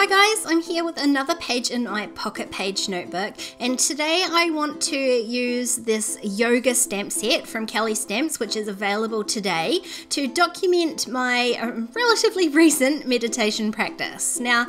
Hi guys, I'm here with another page in my Pocket Page notebook, and today I want to use this yoga stamp set from Kelly Stamps, which is available today, to document my relatively recent meditation practice. Now,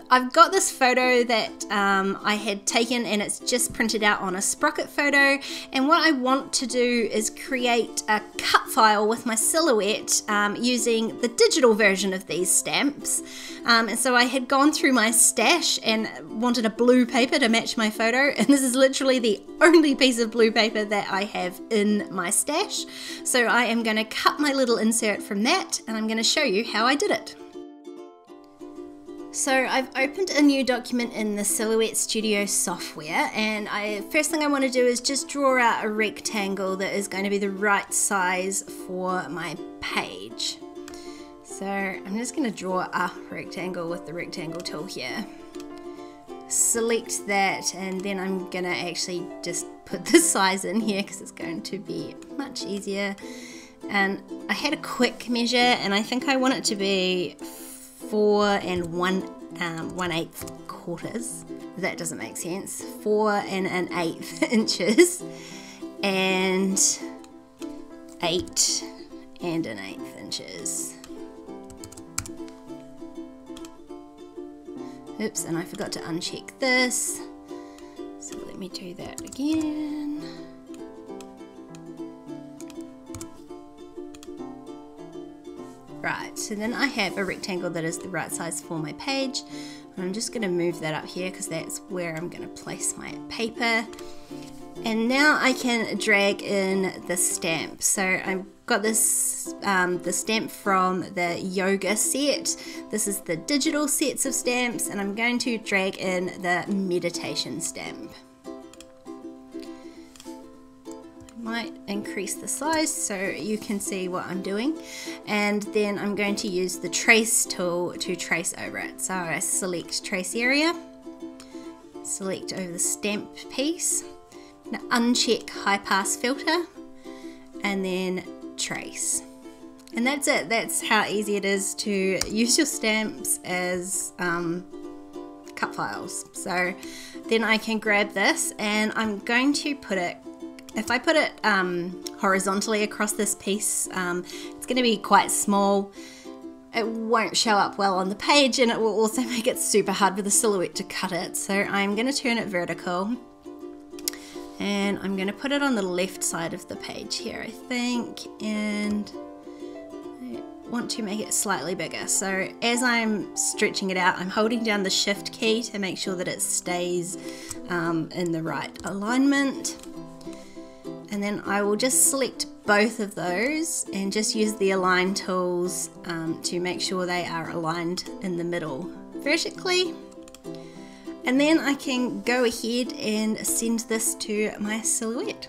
I've got this photo that I had taken, and it's just printed out on a sprocket photo, and what I want to do is create a cut file with my silhouette using the digital version of these stamps. And so I had gone through my stash and wanted a blue paper to match my photo, and this is literally the only piece of blue paper that I have in my stash. So I am going to cut my little insert from that, and I'm going to show you how I did it. So I've opened a new document in the Silhouette Studio software, and first thing I want to do is just draw out a rectangle that is going to be the right size for my page. So I'm just going to draw a rectangle with the rectangle tool here. Select that, and then I'm going to actually just put the size in here because it's going to be much easier. And I had a quick measure, and I think I want it to be 4 1/8 quarters. That doesn't make sense. 4 1/8 inches and 8 1/8 inches. Oops, and I forgot to uncheck this, so let me do that again. Right, so then I have a rectangle that is the right size for my page. I'm just going to move that up here because that's where I'm going to place my paper. And now I can drag in the stamp. So I've got this, the stamp from the yoga set. This is the digital sets of stamps, and I'm going to drag in the meditation stamp. Might increase the size so you can see what I'm doing, and then I'm going to use the trace tool to trace over it. So I select trace area, select over the stamp piece, now uncheck high pass filter, and then trace. And that's it. That's how easy it is to use your stamps as cut files. So then I can grab this, and I'm going to put it, if I put it horizontally across this piece, it's going to be quite small. It won't show up well on the page, and it will also make it super hard for the silhouette to cut it. So I'm going to turn it vertical, and I'm going to put it on the left side of the page here, I think, and I want to make it slightly bigger. So as I'm stretching it out, I'm holding down the shift key to make sure that it stays in the right alignment. And then I will just select both of those and just use the align tools to make sure they are aligned in the middle vertically. And then I can go ahead and send this to my silhouette.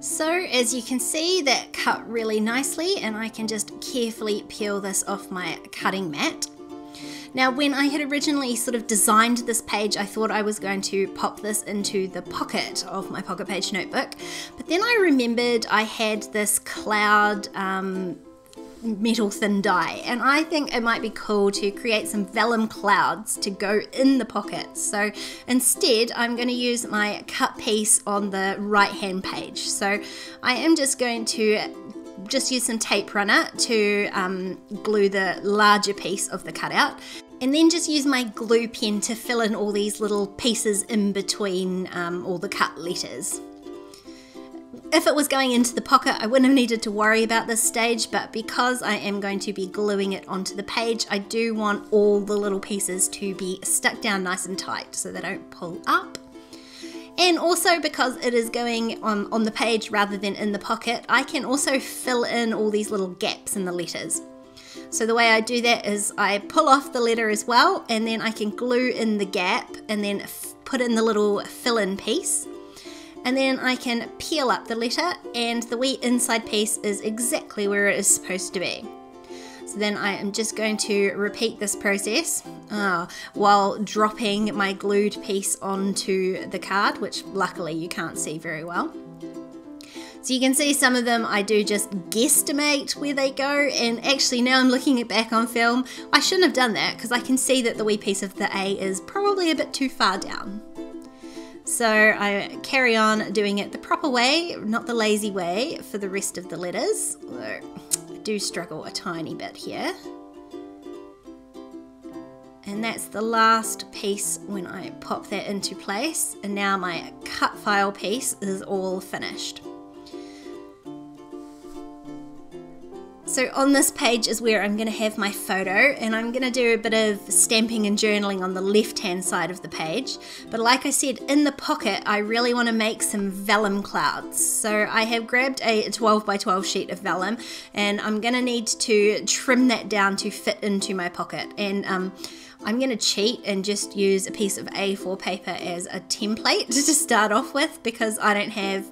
So as you can see, that cut really nicely, and I can just carefully peel this off my cutting mat. Now, when I had originally sort of designed this page, I thought I was going to pop this into the pocket of my Pocket Page notebook, but then I remembered I had this cloud metal thin die, and I think it might be cool to create some vellum clouds to go in the pockets. So instead I'm going to use my cut piece on the right hand page. So I am just going to use some tape runner to glue the larger piece of the cutout, and then just use my glue pen to fill in all these little pieces in between all the cut letters. If it was going into the pocket, I wouldn't have needed to worry about this stage, but because I am going to be gluing it onto the page, I do want all the little pieces to be stuck down nice and tight so they don't pull up. And also because it is going on the page rather than in the pocket, I can also fill in all these little gaps in the letters. So the way I do that is I pull off the letter as well, and then I can glue in the gap and then put in the little fill-in piece. And then I can peel up the letter, and the wee inside piece is exactly where it is supposed to be. So then I am just going to repeat this process while dropping my glued piece onto the card, which luckily you can't see very well. So you can see some of them I do just guesstimate where they go, and actually now I'm looking back on film, I shouldn't have done that because I can see that the wee piece of the A is probably a bit too far down. So I carry on doing it the proper way, not the lazy way, for the rest of the letters. Although I do struggle a tiny bit here. And that's the last piece when I pop that into place. And now my cut file piece is all finished. So on this page is where I'm going to have my photo, and I'm going to do a bit of stamping and journaling on the left hand side of the page. But like I said, in the pocket I really want to make some vellum clouds. So I have grabbed a 12 by 12 sheet of vellum, and I'm going to need to trim that down to fit into my pocket. And I'm going to cheat and just use a piece of A4 paper as a template to start off with, because I don't have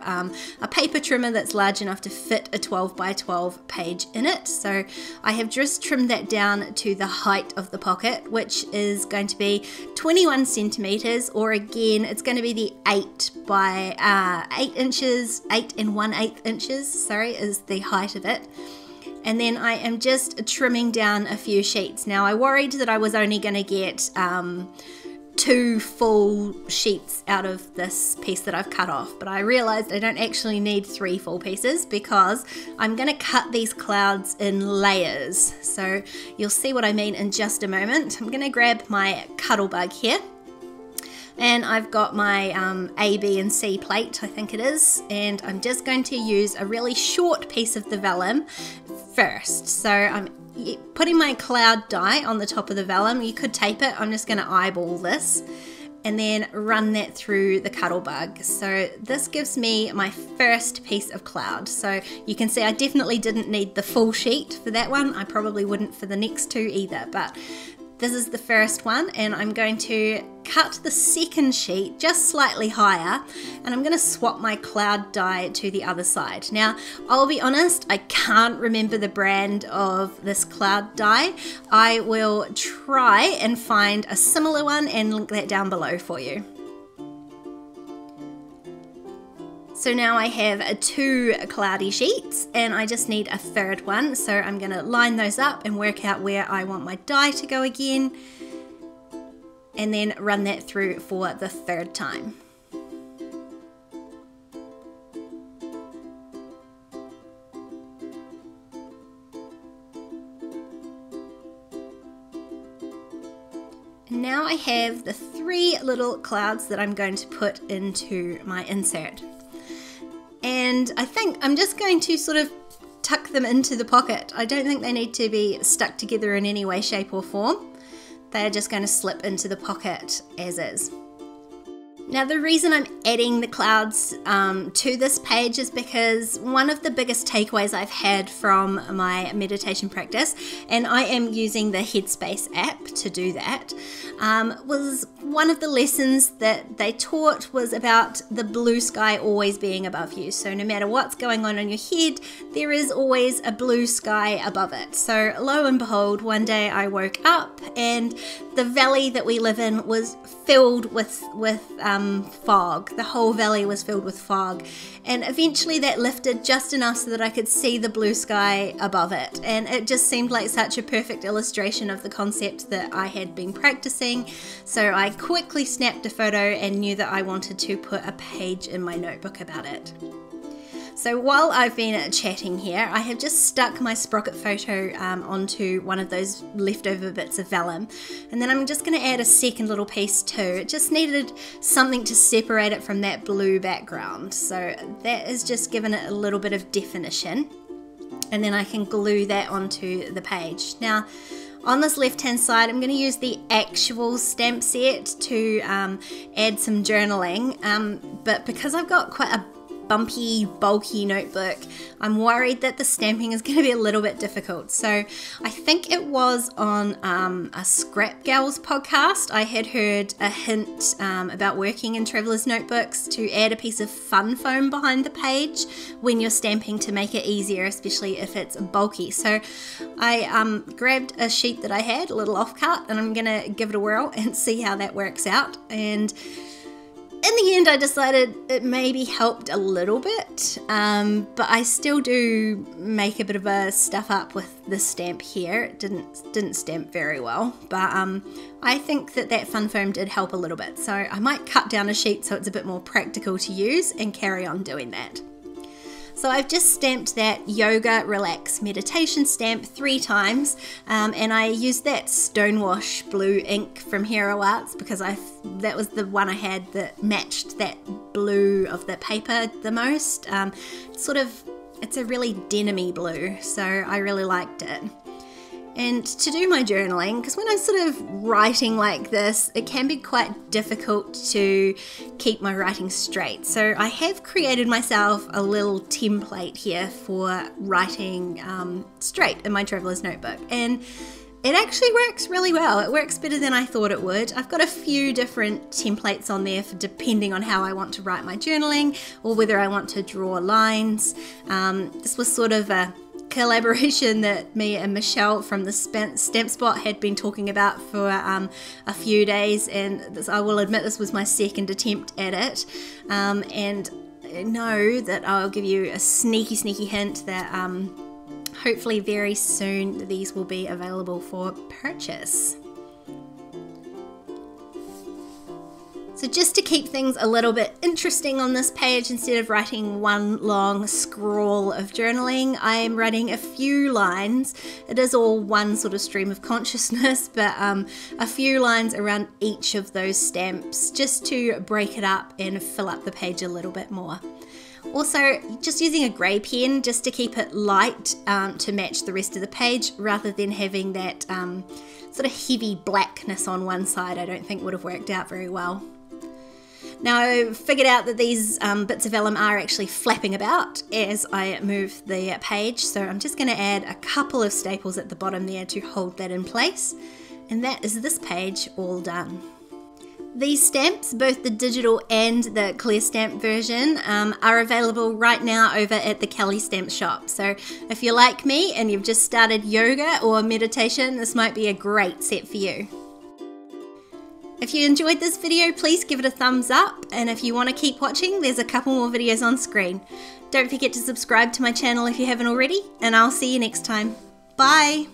a paper trimmer that's large enough to fit a 12 by 12 page in it. So I have just trimmed that down to the height of the pocket, which is going to be 21 centimeters, or again, it's going to be the 8 by 8 inches, 8 1/8 inches, sorry, is the height of it. And then I am just trimming down a few sheets. Now I worried that I was only going to get 2 full sheets out of this piece that I've cut off, but I realized I don't actually need 3 full pieces because I'm going to cut these clouds in layers. So you'll see what I mean in just a moment. I'm going to grab my Cuttlebug here. And I've got my A, B and C plate, I think it is, and I'm just going to use a really short piece of the vellum first. So I'm putting my cloud die on the top of the vellum. You could tape it, I'm just going to eyeball this and then run that through the Cuttlebug. So this gives me my first piece of cloud. So you can see I definitely didn't need the full sheet for that one. I probably wouldn't for the next 2 either, but this is the first one, and I'm going to cut the second sheet just slightly higher, and I'm going to swap my cloud die to the other side. Now, I'll be honest, I can't remember the brand of this cloud die. I will try and find a similar one and link that down below for you. So now I have 2 cloudy sheets, and I just need a third one. So I'm going to line those up and work out where I want my die to go again, and then run that through for the third time. And now I have the 3 little clouds that I'm going to put into my insert. And I think I'm just going to sort of tuck them into the pocket. I don't think they need to be stuck together in any way, shape or form. They're just going to slip into the pocket as is. Now the reason I'm adding the clouds to this page is because one of the biggest takeaways I've had from my meditation practice, and I am using the Headspace app to do that, was one of the lessons that they taught was about the blue sky always being above you. So no matter what's going on in your head, there is always a blue sky above it. So lo and behold, one day I woke up and the valley that we live in was filled with fog. The whole valley was filled with fog, and eventually that lifted just enough so that I could see the blue sky above it, and it just seemed like such a perfect illustration of the concept that I had been practicing. So I quickly snapped a photo and knew that I wanted to put a page in my notebook about it. So while I've been chatting here, I have just stuck my sprocket photo onto one of those leftover bits of vellum, and then I'm just going to add a second little piece too. It just needed something to separate it from that blue background, so that has just given it a little bit of definition, and then I can glue that onto the page. Now on this left hand side, I'm going to use the actual stamp set to add some journaling, but because I've got quite a bumpy, bulky notebook, I'm worried that the stamping is going to be a little bit difficult. So I think it was on a Scrap Gals podcast. I had heard a hint about working in travelers notebooks to add a piece of fun foam behind the page when you're stamping to make it easier, especially if it's bulky. So I grabbed a sheet that I had, a little offcut, and I'm going to give it a whirl and see how that works out. And in the end, I decided it maybe helped a little bit, but I still do make a bit of a stuff up with the stamp here. It didn't stamp very well, but I think that fun foam did help a little bit. So I might cut down a sheet so it's a bit more practical to use and carry on doing that. So I've just stamped that Yoga Relax Meditation stamp 3 times, and I used that Stonewash blue ink from Hero Arts because that was the one I had that matched that blue of the paper the most. It's a really denim-y blue, so I really liked it. And to do my journaling, because when I'm sort of writing like this, it can be quite difficult to keep my writing straight. So I have created myself a little template here for writing straight in my traveler's notebook. And it actually works really well. It works better than I thought it would. I've got a few different templates on there for depending on how I want to write my journaling or whether I want to draw lines. This was sort of a collaboration that me and Michelle from the Stamp Spot had been talking about for a few days, and I will admit this was my second attempt at it, and know that I'll give you a sneaky hint that hopefully very soon these will be available for purchase. So just to keep things a little bit interesting on this page, instead of writing one long scrawl of journaling, I am writing a few lines. It is all one sort of stream of consciousness, but a few lines around each of those stamps just to break it up and fill up the page a little bit more. Also, just using a grey pen just to keep it light to match the rest of the page rather than having that sort of heavy blackness on one side. I don't think would have worked out very well. Now I figured out that these bits of vellum are actually flapping about as I move the page, so I'm just going to add a couple of staples at the bottom there to hold that in place, and that is this page all done. These stamps, both the digital and the clear stamp version, are available right now over at the Kelly Stamp Shop. So if you're like me and you've just started yoga or meditation, this might be a great set for you. If you enjoyed this video, please give it a thumbs up, and if you want to keep watching, there's a couple more videos on screen. Don't forget to subscribe to my channel if you haven't already, and I'll see you next time. Bye!